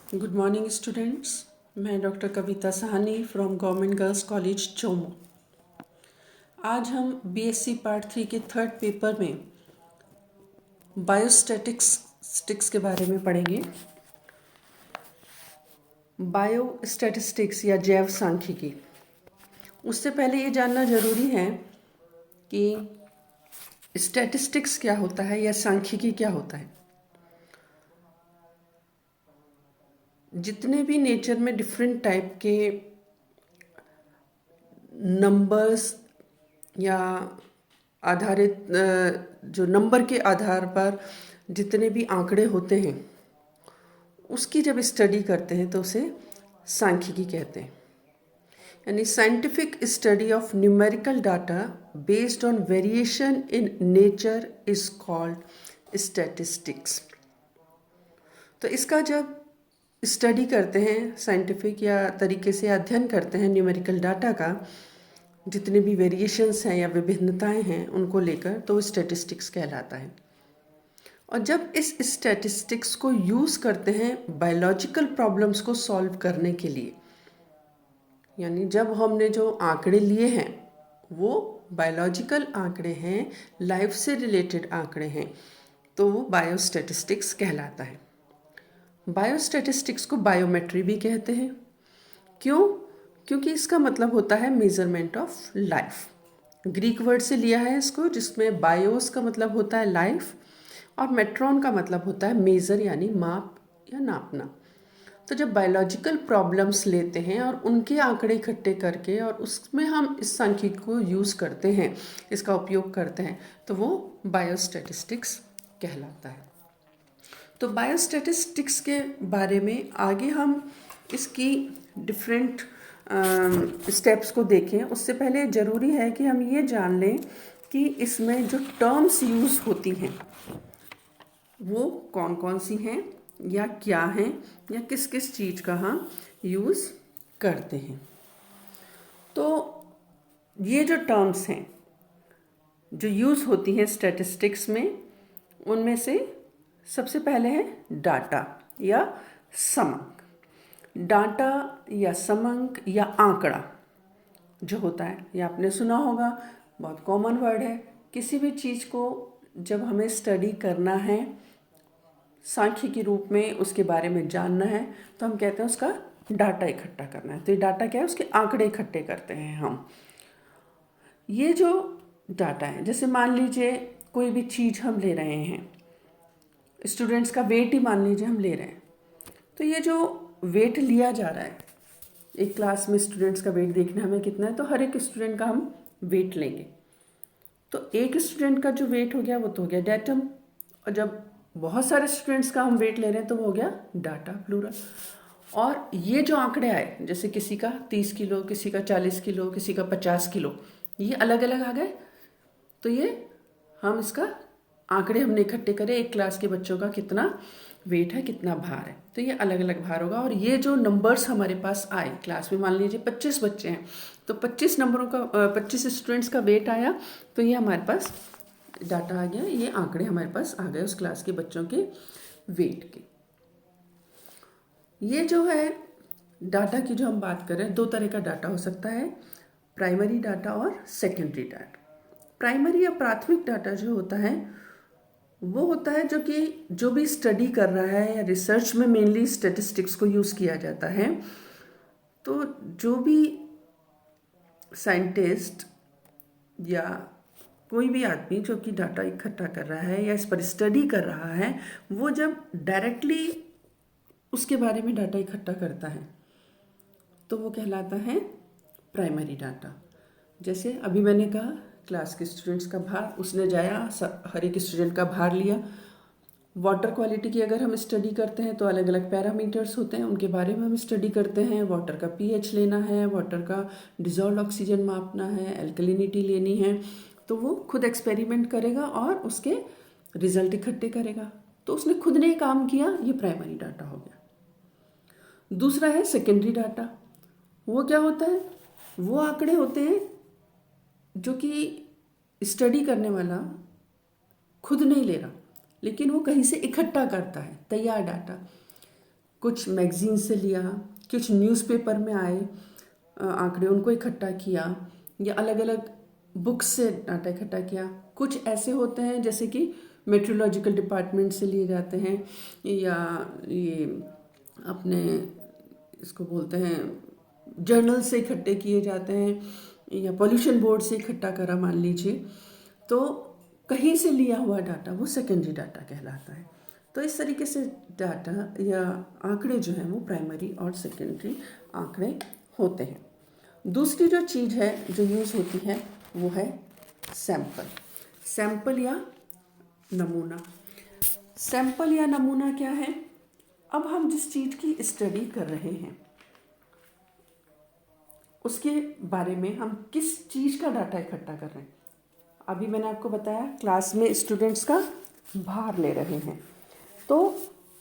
Good morning students. मैं doctor Kavita Sahni from government girls college चोमो। आज हम बीएससी पार्ट 3 के थर्ड पेपर में बायोस्टैटिस्टिक्स के बारे में पढ़ेंगे। बायोस्टैटिस्टिक्स या जैव सांख्यिकी। उससे पहले ये जानना जरूरी है कि स्टैटिस्टिक्स क्या होता है या सांख्यिकी क्या होता है। जितने भी नेचर में डिफरेंट टाइप के नंबर्स या आधारित जो नंबर के आधार पर जितने भी आंकड़े होते हैं उसकी जब स्टडी करते हैं तो उसे सांख्यिकी कहते हैं। यानी scientific study of numerical data based on variation in nature is called statistics. तो इसका जब स्टडी करते हैं साइंटिफिक या तरीके से अध्ययन करते हैं न्यूमेरिकल डाटा का, जितने भी वेरिएशंस हैं या विभिन्नताएं हैं उनको लेकर, तो स्टैटिस्टिक्स कहलाता है। और जब इस स्टैटिस्टिक्स को यूज़ करते हैं बायोलॉजिकल प्रॉब्लम्स को सॉल्व करने के लिए, यानी जब हमने जो आंकड़े लिए हैं वो बायोलॉजिकल आंकड़े हैं, लाइफ से रिलेटेड आंकड़े हैं, तो वो बायोस्टैटिस्टिक्स कहलाता है। बायोस्टैटिस्टिक्स को बायोमेट्री भी कहते हैं। क्यों? क्योंकि इसका मतलब होता है measurement of life. Greek word से लिया है इसको, जिसमें बायोस का मतलब होता है लाइफ और मेट्रॉन का मतलब होता है मेज़र यानी माप या नापना। तो जब बायोलॉजिकल प्रॉब्लम्स लेते हैं और उनके आंकड़े इकट्ठे करके और उसमें हम इस सांख्यिकी को यूज़ करते हैं, इसका उपयोग करते हैं, तो वो बायोस्टैटिस्टिक्स कहलाता है। तो बायोस्टैटिस्टिक्स के बारे में आगे हम इसकी डिफरेंट स्टेप्स को देखें। उससे पहले ज़रूरी है कि हम ये जान लें कि इसमें जो टर्म्स यूज़ होती हैं वो कौन कौन सी हैं या क्या हैं या किस किस चीज़ का हम यूज़ करते हैं। तो ये जो टर्म्स हैं जो यूज़ होती हैं स्टैटिस्टिक्स में, उनमें से सबसे पहले है डाटा या समंक। डाटा या समंक या आंकड़ा जो होता है, ये आपने सुना होगा, बहुत कॉमन वर्ड है। किसी भी चीज़ को जब हमें स्टडी करना है, सांख्यिकी रूप में उसके बारे में जानना है, तो हम कहते हैं उसका डाटा इकट्ठा करना है। तो ये डाटा क्या है? उसके आंकड़े इकट्ठे करते हैं हम। ये जो डाटा है, जैसे मान लीजिए कोई भी चीज़ हम ले रहे हैं, स्टूडेंट्स का वेट ही मान लीजिए हम ले रहे हैं, तो ये जो वेट लिया जा रहा है, एक क्लास में स्टूडेंट्स का वेट देखना हमें कितना है, तो हर एक स्टूडेंट का हम वेट लेंगे। तो एक स्टूडेंट का जो वेट हो गया वो तो हो गया डेटम, और जब बहुत सारे स्टूडेंट्स का हम वेट ले रहे हैं तो वो हो गया डाटा प्लूरल। और ये जो आंकड़े आए, जैसे किसी का 30 किलो, किसी का 40 किलो, किसी का 50 किलो, ये अलग अलग आ गए, तो ये हम इसका आंकड़े हमने इकट्ठे करे, एक क्लास के बच्चों का कितना वेट है, कितना भार है, तो ये अलग अलग भार होगा। और ये जो नंबर्स हमारे पास आए क्लास में, मान लीजिए 25 बच्चे हैं, तो 25 नंबरों का 25 स्टूडेंट्स का वेट आया, तो ये हमारे पास डाटा आ गया, ये आंकड़े हमारे पास आ गए उस क्लास के बच्चों के वेट के। ये जो है डाटा की जो हम बात करें, दो तरह का डाटा हो सकता है, प्राइमरी डाटा और सेकेंडरी डाटा। प्राइमरी या प्राथमिक डाटा जो होता है वो होता है जो भी स्टडी कर रहा है, या रिसर्च में मेनली स्टैटिस्टिक्स को यूज़ किया जाता है। तो जो भी साइंटिस्ट या कोई भी आदमी जो कि डाटा इकट्ठा कर रहा है या इस पर स्टडी कर रहा है, वो जब डायरेक्टली उसके बारे में डाटा इकट्ठा करता है तो वो कहलाता है प्राइमरी डाटा। जैसे अभी मैंने कहा क्लास के स्टूडेंट्स का भार, उसने जाया हर एक स्टूडेंट का भार लिया। वाटर क्वालिटी की अगर हम स्टडी करते हैं तो अलग अलग पैरामीटर्स होते हैं, उनके बारे में हम स्टडी करते हैं। वाटर का पीएच लेना है, वाटर का डिजॉल्व ऑक्सीजन मापना है, एल्कलिनिटी लेनी है, तो वो खुद एक्सपेरिमेंट करेगा और उसके रिजल्ट इकट्ठे करेगा। तो उसने खुद ने काम किया, ये प्राइमरी डाटा हो गया। दूसरा है सेकेंडरी डाटा। वो क्या होता है? वो आंकड़े होते हैं जो कि स्टडी करने वाला खुद नहीं ले रहा, लेकिन वो कहीं से इकट्ठा करता है तैयार डाटा। कुछ मैगजीन से लिया, कुछ न्यूज़पेपर में आए आंकड़े, उनको इकट्ठा किया, या अलग अलग बुक्स से डाटा इकट्ठा किया। कुछ ऐसे होते हैं जैसे कि मेट्रोलॉजिकल डिपार्टमेंट से लिए जाते हैं, या ये अपने इसको बोलते हैं जर्नल से इकट्ठे किए जाते हैं, या पोल्यूशन बोर्ड से इकट्ठा करा मान लीजिए। तो कहीं से लिया हुआ डाटा वो सेकेंडरी डाटा कहलाता है। तो इस तरीके से डाटा या आंकड़े जो हैं वो प्राइमरी और सेकेंडरी आंकड़े होते हैं। दूसरी जो चीज़ है जो यूज़ होती है वो है सैंपल। सैंपल या नमूना। सैंपल या नमूना क्या है? अब हम जिस चीज़ की स्टडी कर रहे हैं उसके बारे में हम किस चीज़ का डाटा इकट्ठा कर रहे हैं। अभी मैंने आपको बताया क्लास में स्टूडेंट्स का भार ले रहे हैं, तो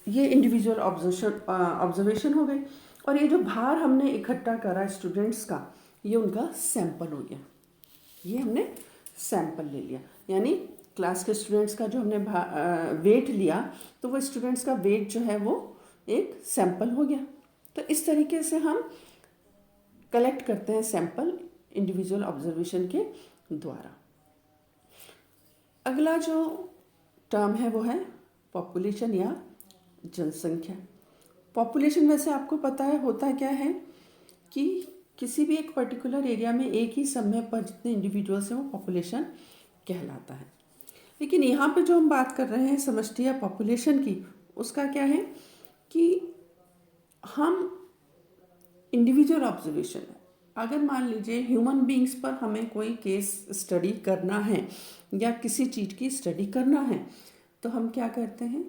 ये इंडिविजुअल ऑब्जर्वेशन हो गई। और ये जो भार हमने इकट्ठा करा स्टूडेंट्स का, ये उनका सैंपल हो गया। ये हमने सैंपल ले लिया, यानी क्लास के स्टूडेंट्स का जो हमने वेट लिया, तो वो स्टूडेंट्स का वेट जो है वो एक सैंपल हो गया। तो इस तरीके से हम कलेक्ट करते हैं सैंपल इंडिविजुअल ऑब्जर्वेशन के द्वारा। अगला जो टर्म है वो है पॉपुलेशन या जनसंख्या। पॉपुलेशन वैसे आपको पता है होता क्या है कि किसी भी एक पर्टिकुलर एरिया में एक ही समय पर जितने इंडिविजुअल्स हैं वो पॉपुलेशन कहलाता है। लेकिन यहाँ पे जो हम बात कर रहे हैं समष्टि या पॉपुलेशन की, उसका क्या है कि हम इंडिविजुअल ऑब्जर्वेशन है। अगर मान लीजिए ह्यूमन बींग्स पर हमें कोई केस स्टडी करना है या किसी चीज़ की स्टडी करना है, तो हम क्या करते हैं,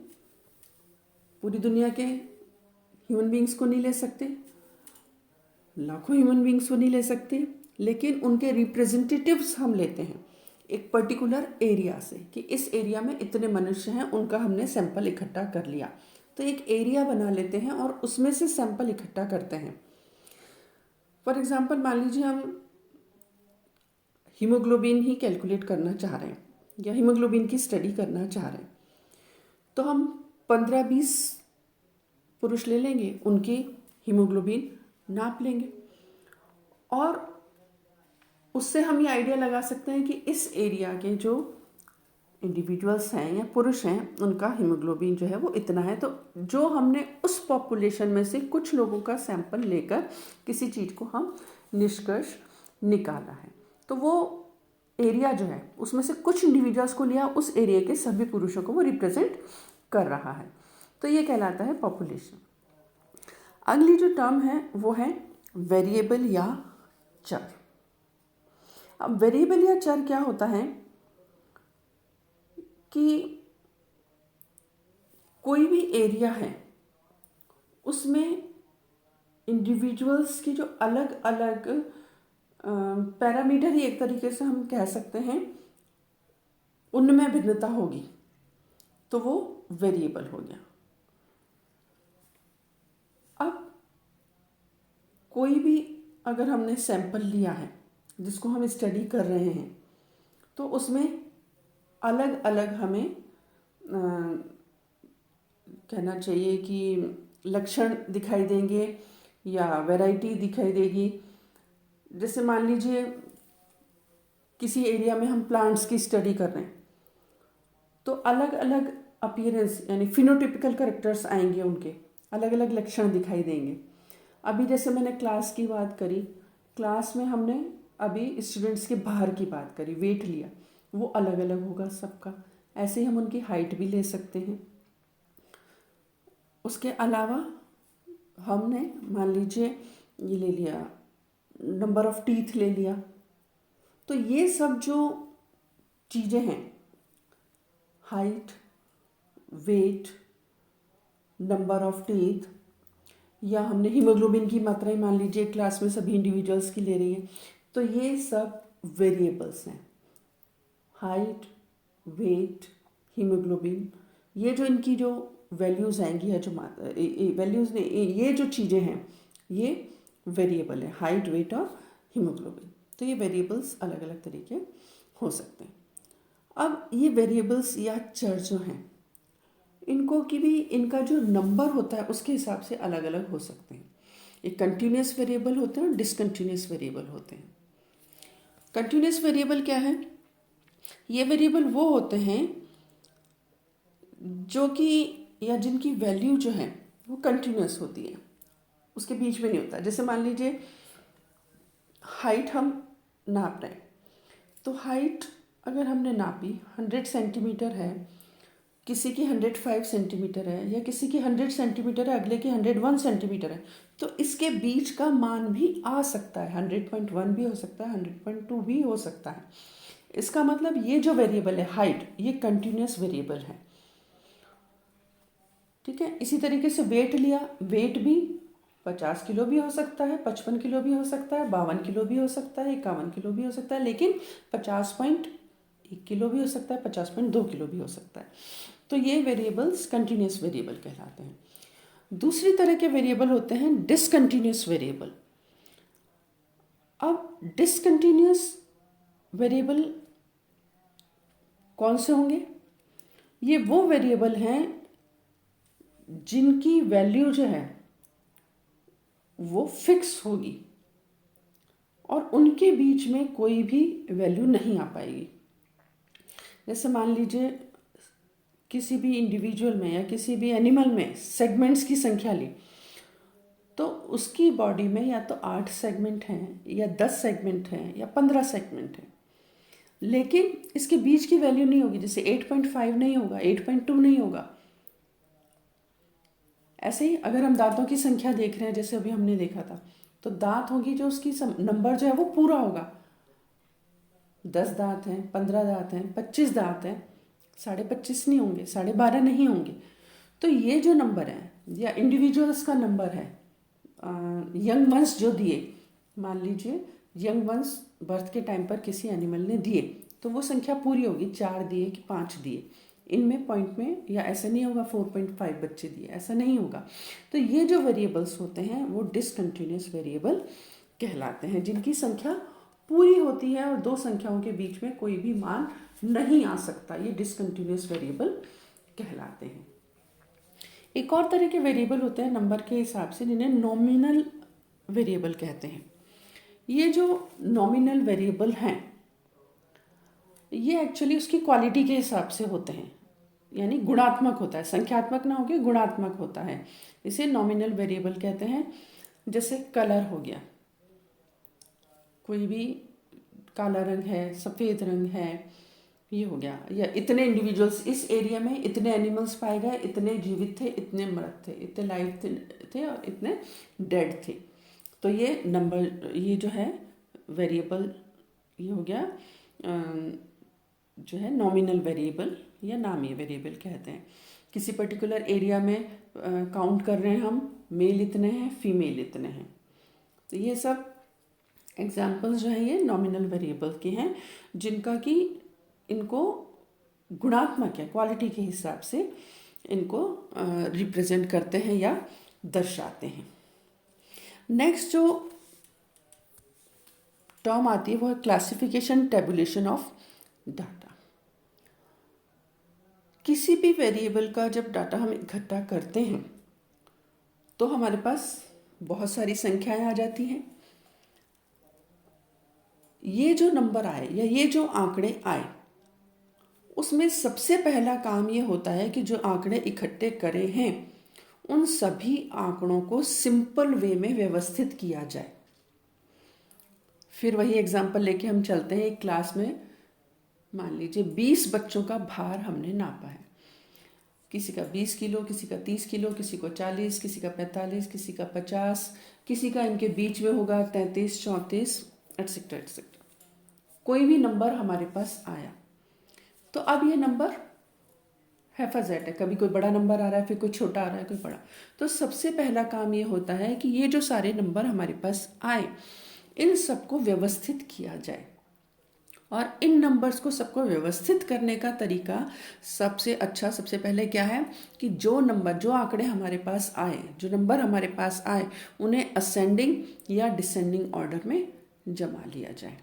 पूरी दुनिया के ह्यूमन बींग्स को नहीं ले सकते, लाखों ह्यूमन बींग्स को नहीं ले सकते, लेकिन उनके रिप्रेजेंटेटिव्स हम लेते हैं एक पर्टिकुलर एरिया से, कि इस एरिया में इतने मनुष्य हैं, उनका हमने सैंपल इकट्ठा कर लिया। तो एक एरिया बना लेते हैं और उसमें से सैंपल इकट्ठा करते हैं। फॉर एग्जाम्पल मान लीजिए हम हीमोग्लोबिन ही कैलकुलेट करना चाह रहे हैं या हीमोग्लोबिन की स्टडी करना चाह रहे हैं, तो हम 15-20 पुरुष ले लेंगे, उनकी हीमोग्लोबिन नाप लेंगे और उससे हम ये आइडिया लगा सकते हैं कि इस एरिया के जो इंडिविजुअल्स हैं या पुरुष हैं उनका हीमोग्लोबिन जो है वो इतना है। तो जो हमने उस पॉपुलेशन में से कुछ लोगों का सैंपल लेकर किसी चीज़ को हम निष्कर्ष निकाला है, तो वो एरिया जो है उसमें से कुछ इंडिविजुअल्स को लिया, उस एरिया के सभी पुरुषों को वो रिप्रेजेंट कर रहा है, तो ये कहलाता है पॉपुलेशन। अगली जो टर्म है वो है वेरिएबल या चर। अब वेरिएबल या चर क्या होता है कि कोई भी एरिया है उसमें इंडिविजुअल्स की जो अलग अलग पैरामीटर ही एक तरीके से हम कह सकते हैं उनमें भिन्नता होगी, तो वो वेरिएबल हो गया। अब कोई भी अगर हमने सैंपल लिया है जिसको हम स्टडी कर रहे हैं, तो उसमें अलग अलग हमें कहना चाहिए कि लक्षण दिखाई देंगे या वैरायटी दिखाई देगी। जैसे मान लीजिए किसी एरिया में हम प्लांट्स की स्टडी कर रहे हैं, तो अलग अलग अपीयरेंस यानी फिनोटिपिकल कैरेक्टर्स आएंगे, उनके अलग अलग लक्षण दिखाई देंगे। अभी जैसे मैंने क्लास की बात करी, क्लास में हमने अभी स्टूडेंट्स के बाहर की बात करी, वेट लिया, वो अलग अलग होगा सबका। ऐसे ही हम उनकी हाइट भी ले सकते हैं। उसके अलावा हमने मान लीजिए ये ले लिया, नंबर ऑफ टीथ ले लिया, तो ये सब जो चीज़ें हैं, height, weight, number of teeth, या हमने हीमोग्लोबिन की मात्रा ही मान लीजिए क्लास में सभी इंडिविजुअल्स की ले रही है, तो ये सब वेरिएबल्स हैं। हाइट, वेट, हीमोग्लोबिन, ये जो इनकी जो वैल्यूज़ आएंगी या जो वैल्यूज़ ने ये जो चीज़ें हैं ये वेरिएबल है, हाइट, वेट और हीमोग्लोबिन। तो ये वेरिएबल्स अलग अलग तरीके हो सकते हैं। अब ये वेरिएबल्स या चर जो हैं इनको की भी इनका जो नंबर होता है उसके हिसाब से अलग अलग हो सकते हैं। एक कंटिन्यूस वेरिएबल होते हैं और डिसकंटिन्यूस वेरिएबल होते हैं। कंटिन्यूस वेरिएबल क्या है? ये वेरिएबल वो होते हैं जो कि या जिनकी वैल्यू जो है वो कंटिन्यूस होती है, उसके बीच में नहीं होता। जैसे मान लीजिए हाइट हम नाप रहे हैं, तो हाइट अगर हमने नापी 100 सेंटीमीटर है, किसी की 105 सेंटीमीटर है, या किसी की 100 सेंटीमीटर है, अगले की 101 सेंटीमीटर है, तो इसके बीच का मान भी आ सकता है। 100.1 भी हो सकता है, 100.2 भी हो सकता है। इसका मतलब ये जो वेरिएबल है हाइट, ये कंटिन्यूस वेरिएबल है। ठीक है। इसी तरीके से वेट लिया, वेट भी 50 किलो भी हो सकता है, 55 किलो भी हो सकता है, 52 किलो भी हो सकता है, 51 किलो भी हो सकता है, लेकिन 50.1 किलो भी हो सकता है, 50.2 किलो भी हो सकता है। तो ये वेरिएबल्स कंटिन्यूस वेरिएबल कहलाते हैं। दूसरी तरह के वेरिएबल होते हैं डिसकंटिन्यूस वेरिएबल। अब डिसकंटिन्यूस वेरिएबल कौन से होंगे? ये वो वेरिएबल हैं जिनकी वैल्यू जो है वो फिक्स होगी और उनके बीच में कोई भी वैल्यू नहीं आ पाएगी। जैसे मान लीजिए किसी भी इंडिविजुअल में या किसी भी एनिमल में सेगमेंट्स की संख्या ली, तो उसकी बॉडी में या तो 8 सेगमेंट हैं, या 10 सेगमेंट हैं, या 15 सेगमेंट हैं, लेकिन इसके बीच की वैल्यू नहीं होगी। जैसे 8.5 नहीं होगा, 8.2 नहीं होगा। ऐसे ही अगर हम दांतों की संख्या देख रहे हैं, जैसे अभी हमने देखा था, तो दांत होगी जो उसकी नंबर जो है वो पूरा होगा। 10 दांत हैं, 15 दांत हैं, 25 दांत हैं, 25.5 नहीं होंगे, 12.5 नहीं होंगे। तो ये जो नंबर है या इंडिविजुअल्स का नंबर है, यंग वंस जो दिए, मान लीजिए यंग वंस बर्थ के टाइम पर किसी एनिमल ने दिए, तो वो संख्या पूरी होगी। 4 दिए कि 5 दिए, इनमें पॉइंट में या ऐसा नहीं होगा 4.5 बच्चे दिए, ऐसा नहीं होगा। तो ये जो वेरिएबल्स होते हैं वो डिसकंटिन्यूस वेरिएबल कहलाते हैं, जिनकी संख्या पूरी होती है और दो संख्याओं के बीच में कोई भी मान नहीं आ सकता। ये डिसकंटिन्यूस वेरिएबल कहलाते हैं। एक और तरह के वेरिएबल होते हैं नंबर के हिसाब से, जिन्हें नॉमिनल वेरिएबल कहते हैं। ये जो नॉमिनल वेरिएबल हैं ये एक्चुअली उसकी क्वालिटी के हिसाब से होते हैं, यानी गुणात्मक होता है, संख्यात्मक ना होकर गुणात्मक होता है, इसे नॉमिनल वेरिएबल कहते हैं। जैसे कलर हो गया, कोई भी काला रंग है, सफ़ेद रंग है, ये हो गया। या इतने इंडिविजुअल्स इस एरिया में, इतने एनिमल्स पाए गए, इतने जीवित थे, इतने मृत थे, इतने लाइव थे और इतने डेड थे। तो ये नंबर, ये जो है वेरिएबल, ये हो गया जो है नॉमिनल वेरिएबल या नामी वेरिएबल कहते हैं। किसी पर्टिकुलर एरिया में काउंट कर रहे हैं हम, मेल इतने हैं, फीमेल इतने हैं। तो ये सब एग्जाम्पल्स जो है ये नॉमिनल वेरिएबल के हैं, जिनका कि इनको गुणात्मक है, क्वालिटी के हिसाब से इनको रिप्रेजेंट करते हैं या दर्शाते हैं। नेक्स्ट जो टर्म आती है वो है क्लासिफिकेशन टेबुलेशन ऑफ डाटा। किसी भी वेरिएबल का जब डाटा हम इकट्ठा करते हैं तो हमारे पास बहुत सारी संख्याएं आ जाती हैं। ये जो नंबर आए या ये जो आंकड़े आए, उसमें सबसे पहला काम ये होता है कि जो आंकड़े इकट्ठे करे हैं उन सभी आंकड़ों को सिंपल वे में व्यवस्थित किया जाए। फिर वही एग्जाम्पल लेके हम चलते हैं। एक क्लास में मान लीजिए 20 बच्चों का भार हमने नापा है, किसी का 20 किलो, किसी का 30 किलो, किसी को 40, किसी का 45, किसी का 50, किसी का इनके बीच में होगा 33, 34 एटसेट्रा एटसेट्रा। कोई भी नंबर हमारे पास आया तो अब ये नंबर हैफाजेट है, कभी कोई बड़ा नंबर आ रहा है, फिर कोई छोटा आ रहा है, कोई बड़ा। तो सबसे पहला काम ये होता है कि ये जो सारे नंबर हमारे पास आए इन सबको व्यवस्थित किया जाए। और इन नंबर्स को सबको व्यवस्थित करने का तरीका सबसे अच्छा, सबसे पहले क्या है कि जो नंबर, जो आंकड़े हमारे पास आए, जो नंबर हमारे पास आए, उन्हें असेंडिंग या डिसेंडिंग ऑर्डर में जमा लिया जाए।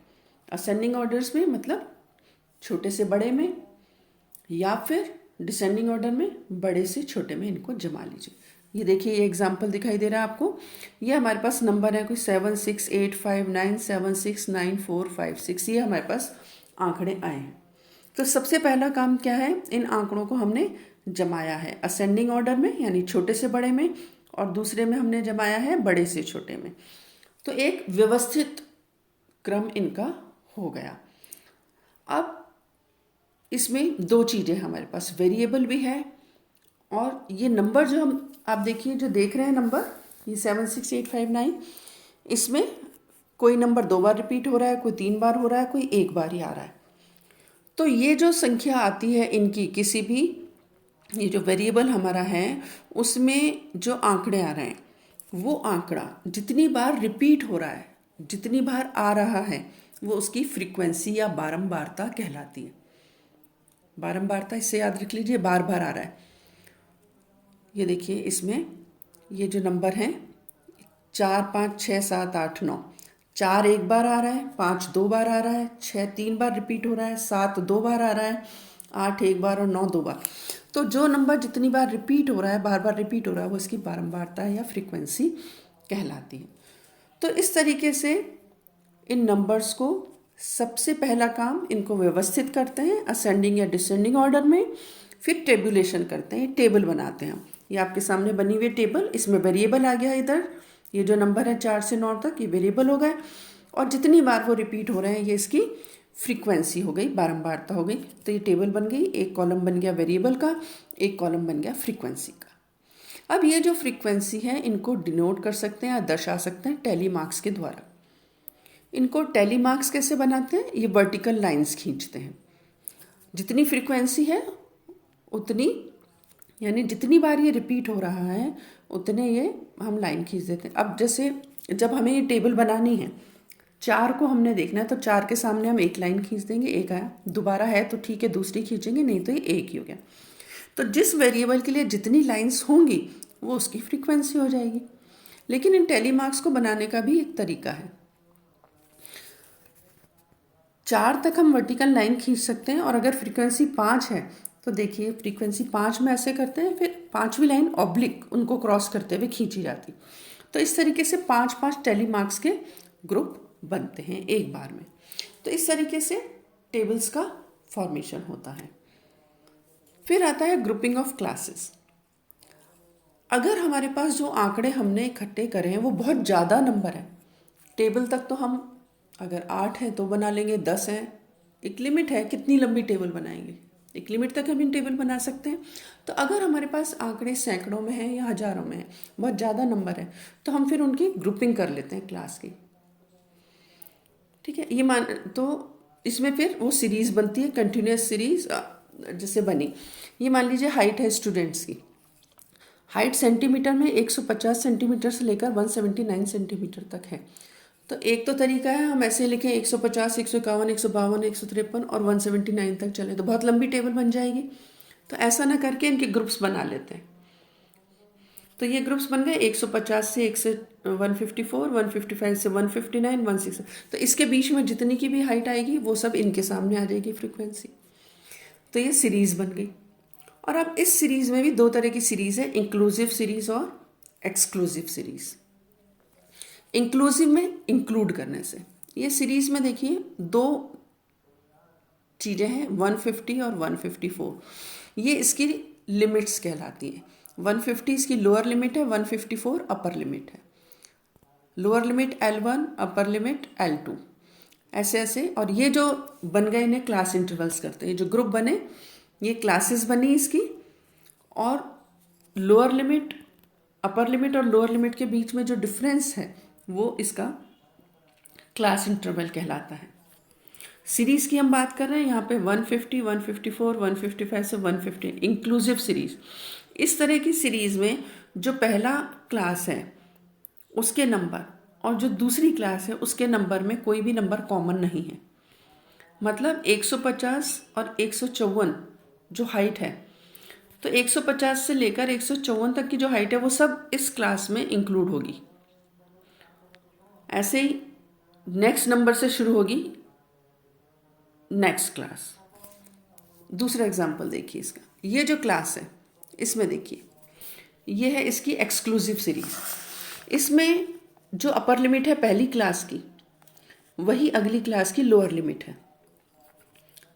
असेंडिंग ऑर्डर्स में मतलब छोटे से बड़े में, या फिर डिसेंडिंग ऑर्डर में बड़े से छोटे में इनको जमा लीजिए। ये देखिए, ये एग्जाम्पल दिखाई दे रहा है आपको। ये हमारे पास नंबर है कोई 768597694556, ये हमारे पास आंकड़े आए हैं। तो सबसे पहला काम क्या है, इन आंकड़ों को हमने जमाया है असेंडिंग ऑर्डर में, यानी छोटे से बड़े में, और दूसरे में हमने जमाया है बड़े से छोटे में। तो एक व्यवस्थित क्रम इनका हो गया। अब इसमें दो चीज़ें हमारे पास, वेरिएबल भी है और ये नंबर जो हम, आप देखिए जो देख रहे हैं नंबर, ये 76859, इसमें कोई नंबर 2 बार रिपीट हो रहा है, कोई 3 बार हो रहा है, कोई 1 बार ही आ रहा है। तो ये जो संख्या आती है इनकी, किसी भी, ये जो वेरिएबल हमारा है उसमें जो आंकड़े आ रहे हैं, वो आंकड़ा जितनी बार रिपीट हो रहा है, जितनी बार आ रहा है, वो उसकी फ्रीक्वेंसी या बारंबारता कहलाती है। बारंबारता इससे याद रख लीजिए, बार बार आ रहा है। ये देखिए, इसमें ये जो नंबर हैं 4 5 6 7 8 9, 4 1 बार आ रहा है, 5 2 बार आ रहा है, 6 3 बार रिपीट हो रहा है, 7 2 बार आ रहा है, 8 1 बार और 9 2 बार। तो जो नंबर जितनी बार रिपीट हो रहा है, बार बार रिपीट हो रहा है, वो इसकी बारंबारता या फ्रीक्वेंसी कहलाती है। तो इस तरीके से इन नंबर्स को, सबसे पहला काम इनको व्यवस्थित करते हैं असेंडिंग या डिसेंडिंग ऑर्डर में, फिर टेबुलेशन करते हैं, टेबल बनाते हैं। ये आपके सामने बनी हुई टेबल, इसमें वेरिएबल आ गया इधर, ये जो नंबर है 4 से 9 तक, ये वेरिएबल हो गए, और जितनी बार वो रिपीट हो रहे हैं ये इसकी फ्रीक्वेंसी हो गई, बारंबारता हो गई। तो ये टेबल बन गई, एक कॉलम बन गया वेरिएबल का, एक कॉलम बन गया फ्रीक्वेंसी का। अब ये जो फ्रीक्वेंसी है इनको डिनोट कर सकते हैं या दर्शा सकते हैं टैली मार्क्स के द्वारा। इनको टैली मार्क्स कैसे बनाते हैं, ये वर्टिकल लाइंस खींचते हैं। जितनी फ्रीक्वेंसी है उतनी, यानी जितनी बार ये रिपीट हो रहा है उतने ये हम लाइन खींच देते हैं। अब जैसे जब हमें ये टेबल बनानी है, 4 को हमने देखना है, तो 4 के सामने हम एक लाइन खींच देंगे, एक आया, दोबारा है तो ठीक है दूसरी खींचेंगे, नहीं तो ये एक ही हो गया। तो जिस वेरिएबल के लिए जितनी लाइंस होंगी वो उसकी फ्रीक्वेंसी हो जाएगी। लेकिन इन टैली मार्क्स को बनाने का भी एक तरीका है। 4 तक हम वर्टिकल लाइन खींच सकते हैं, और अगर फ्रीक्वेंसी 5 है तो देखिए फ्रीक्वेंसी 5 में ऐसे करते हैं, फिर 5वीं लाइन ऑब्लिक उनको क्रॉस करते हुए खींची जाती। तो इस तरीके से 5 टैली मार्क्स के ग्रुप बनते हैं एक बार में। तो इस तरीके से टेबल्स का फॉर्मेशन होता है। फिर आता है ग्रुपिंग ऑफ क्लासेस। अगर हमारे पास जो आंकड़े हमने इकट्ठे करे हैं वो बहुत ज़्यादा नंबर है, टेबल तक तो हम अगर 8 है तो बना लेंगे, 10 है, एक लिमिट है कितनी लंबी टेबल बनाएंगे, एक लिमिट तक हम इन टेबल बना सकते हैं। तो अगर हमारे पास आंकड़े सैकड़ों में है या हजारों में है, बहुत ज़्यादा नंबर है, तो हम फिर उनकी ग्रुपिंग कर लेते हैं क्लास की। ठीक है, ये मान, तो इसमें फिर वो सीरीज़ बनती है, कंटिन्यूस सीरीज जैसे बनी। ये मान लीजिए हाइट है स्टूडेंट्स की, हाइट सेंटीमीटर में 150 सेंटीमीटर से लेकर 179 सेंटीमीटर तक है। तो एक तो तरीका है हम ऐसे लिखें 150, 151, 152, 153 और 179 तक चले, तो बहुत लंबी टेबल बन जाएगी। तो ऐसा ना करके इनके ग्रुप्स बना लेते हैं। तो ये ग्रुप्स बन गए 150 से 154, 155 से 159, 160। तो इसके बीच में जितनी की भी हाइट आएगी वो सब इनके सामने आ जाएगी फ्रीक्वेंसी। तो ये सीरीज़ बन गई। और अब इस सीरीज़ में भी दो तरह की सीरीज़ है, इंक्लूसिव सीरीज़ और एक्सक्लूसिव सीरीज़। इंक्लूसिव में इंक्लूड करने से, ये सीरीज़ में देखिए दो चीज़ें हैं, 150 और 154। ये इसकी लिमिट्स कहलाती हैं। 150 इसकी लोअर लिमिट है, 154 अपर लिमिट है। Lower limit L1, upper limit L2, ऐसे ऐसे। और ये जो बन गए इन्हें क्लास इंटरवल्स करते हैं। जो ग्रुप बने ये क्लासेस बनी इसकी, और लोअर लिमिट, अपर लिमिट और लोअर लिमिट के बीच में जो डिफरेंस है वो इसका क्लास इंटरवल कहलाता है। सीरीज़ की हम बात कर रहे हैं यहाँ पे 150, 154, 155 से 150 इंक्लूसिव सीरीज़। इस तरह की सीरीज़ में जो पहला क्लास है उसके नंबर और जो दूसरी क्लास है उसके नंबर में कोई भी नंबर कॉमन नहीं है। मतलब 150 और 154 जो हाइट है, तो 150 से लेकर 154 तक की जो हाइट है वो सब इस क्लास में इंक्लूड होगी। ऐसे ही नेक्स्ट नंबर से शुरू होगी नेक्स्ट क्लास। दूसरा एग्जाम्पल देखिए इसका, ये जो क्लास है इसमें देखिए, ये है इसकी एक्सक्लूसिव सीरीज। इसमें जो अपर लिमिट है पहली क्लास की, वही अगली क्लास की लोअर लिमिट है।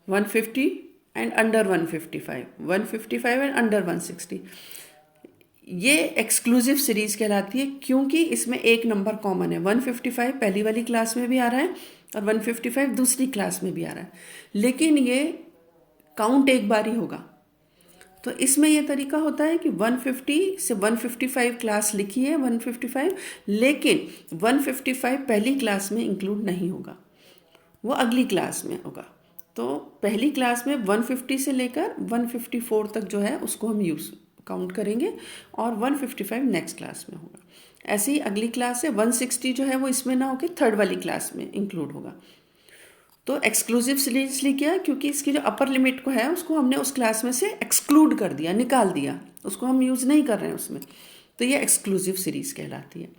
150 एंड अंडर 155, 155 एंड अंडर 160। ये एक्सक्लूसिव सीरीज कहलाती है क्योंकि इसमें एक नंबर कॉमन है। 155 पहली वाली क्लास में भी आ रहा है और 155 दूसरी क्लास में भी आ रहा है, लेकिन ये काउंट एक बार ही होगा। तो इसमें यह तरीका होता है कि 150 से 155 क्लास लिखी है 155, लेकिन 155 पहली क्लास में इंक्लूड नहीं होगा, वो अगली क्लास में होगा। तो पहली क्लास में 150 से लेकर 154 तक जो है उसको हम यूज़ काउंट करेंगे और 155 नेक्स्ट क्लास में होगा। ऐसे ही अगली क्लास है 160 जो है वो इसमें ना होकर थर्ड वाली क्लास में इंक्लूड होगा। तो एक्सक्लूसिव सीरीज इसलिए क्या, क्योंकि इसकी जो अपर लिमिट को है उसको हमने उस क्लास में से एक्सक्लूड कर दिया, निकाल दिया, उसको हम यूज़ नहीं कर रहे हैं उसमें, तो ये एक्सक्लूसिव सीरीज कहलाती है।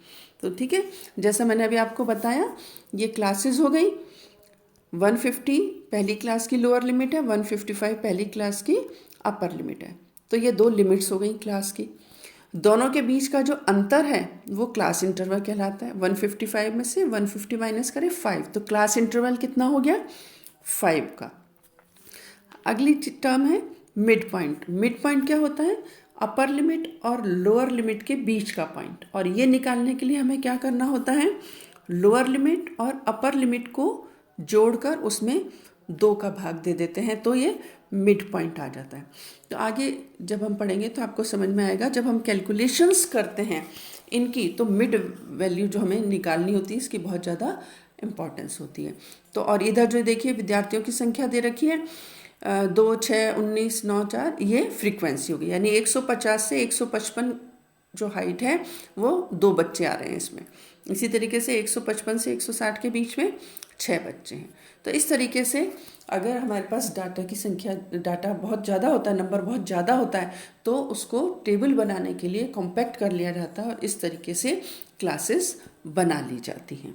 तो ठीक है, जैसा मैंने अभी आपको बताया, ये क्लासेस हो गई। 150 पहली क्लास की लोअर लिमिट है, 155 पहली क्लास की अपर लिमिट है। तो ये दो लिमिट्स हो गई क्लास की। दोनों के बीच का जो अंतर है वो क्लास इंटरवल कहलाता है। 155 में से 150 माइनस करें 5, तो क्लास इंटरवल कितना हो गया 5 का। अगली टर्म है मिड पॉइंट। मिड पॉइंट क्या होता है, अपर लिमिट और लोअर लिमिट के बीच का पॉइंट। और ये निकालने के लिए हमें क्या करना होता है, लोअर लिमिट और अपर लिमिट को जोड़कर उसमें 2 का भाग दे देते हैं, तो ये मिड पॉइंट आ जाता है। तो आगे जब हम पढ़ेंगे तो आपको समझ में आएगा, जब हम कैलकुलेशंस करते हैं इनकी, तो मिड वैल्यू जो हमें निकालनी होती है इसकी बहुत ज़्यादा इम्पॉर्टेंस होती है। तो और इधर जो देखिए विद्यार्थियों की संख्या दे रखी है 2, 6, 19, 9, 4, ये फ्रीक्वेंसी हो गई, यानी 150 से 155 जो हाइट है वो 2 बच्चे आ रहे हैं इसमें। इसी तरीके से 155 से 160 के बीच में 6 बच्चे हैं। तो इस तरीके से अगर हमारे पास डाटा बहुत ज़्यादा होता है, नंबर बहुत ज़्यादा होता है, तो उसको टेबल बनाने के लिए कॉम्पैक्ट कर लिया जाता है और इस तरीके से क्लासेस बना ली जाती हैं।